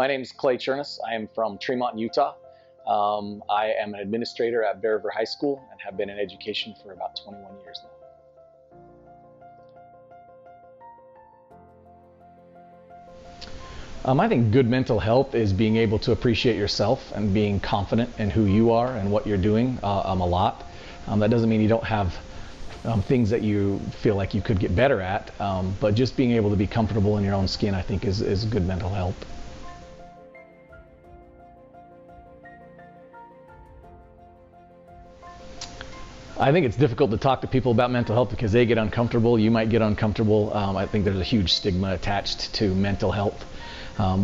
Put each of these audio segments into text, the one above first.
My name is Clay Chernus. I am from Tremont, Utah. I am an administrator at Bear River High School and have been in education for about 21 years now. I think good mental health is being able to appreciate yourself and being confident in who you are and what you're doing a lot. That doesn't mean you don't have things that you feel like you could get better at, but just being able to be comfortable in your own skin, I think, is good mental health. I think it's difficult to talk to people about mental health because they get uncomfortable. You might get uncomfortable. I think there's a huge stigma attached to mental health,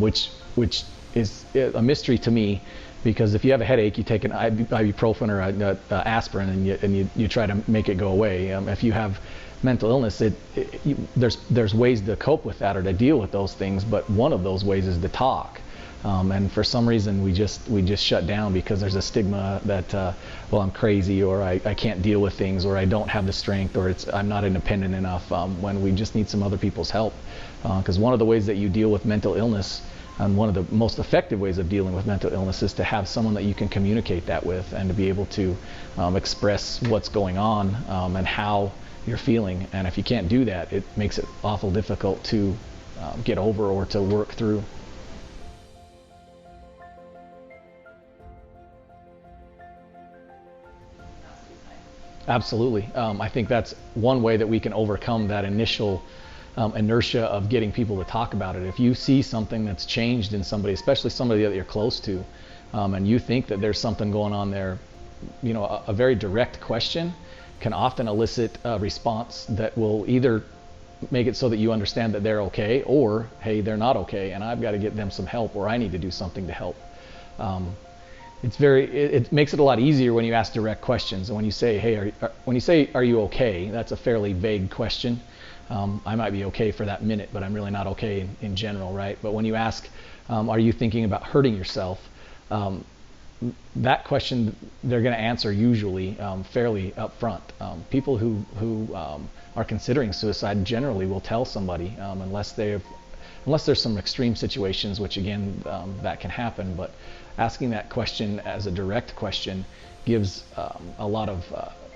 which is a mystery to me. Because if you have a headache, you take an ibuprofen or an aspirin, and you try to make it go away. If you have mental illness, there's ways to cope with that or to deal with those things. But one of those ways is to talk. And for some reason, we just shut down because there's a stigma that, well, I'm crazy, or I can't deal with things, or I don't have the strength, or I'm not independent enough, when we just need some other people's help. Because one of the ways that you deal with mental illness, and one of the most effective ways of dealing with mental illness, is to have someone that you can communicate that with and to be able to express what's going on and how you're feeling. And if you can't do that, it makes it awful difficult to get over or to work through. Absolutely. I think that's one way that we can overcome that initial inertia of getting people to talk about it. If you see something that's changed in somebody, especially somebody that you're close to, and you think that there's something going on there, a very direct question can often elicit a response that will either make it so that you understand that they're okay, or, hey, they're not okay, and I've got to get them some help, or I need to do something to help. It makes it a lot easier when you ask direct questions. And when you say, hey, are you okay? That's a fairly vague question. I might be okay for that minute, but I'm really not okay in general, right? But when you ask, are you thinking about hurting yourself? That question they're going to answer usually fairly upfront. People who are considering suicide generally will tell somebody, unless there's some extreme situations, which again, that can happen. But asking that question as a direct question gives a lot of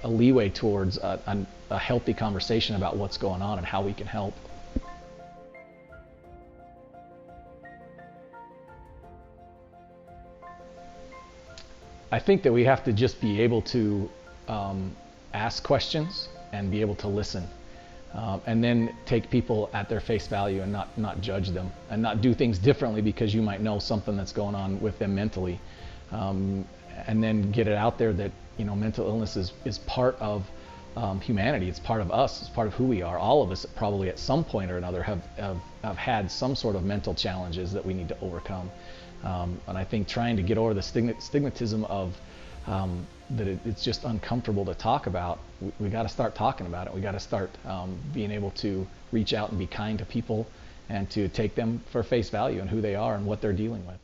a leeway towards a healthy conversation about what's going on and how we can help. I think that we have to just be able to ask questions and be able to listen. And then take people at their face value and not judge them, and not do things differently because you might know something that's going on with them mentally. And then get it out there that mental illness is part of humanity. It's part of us. It's part of who we are. All of us probably at some point or another have had some sort of mental challenges that we need to overcome. And I think trying to get over the stigmatism of that it's just uncomfortable to talk about. We got to start talking about it. We got to start being able to reach out and be kind to people and to take them for face value and who they are and what they're dealing with.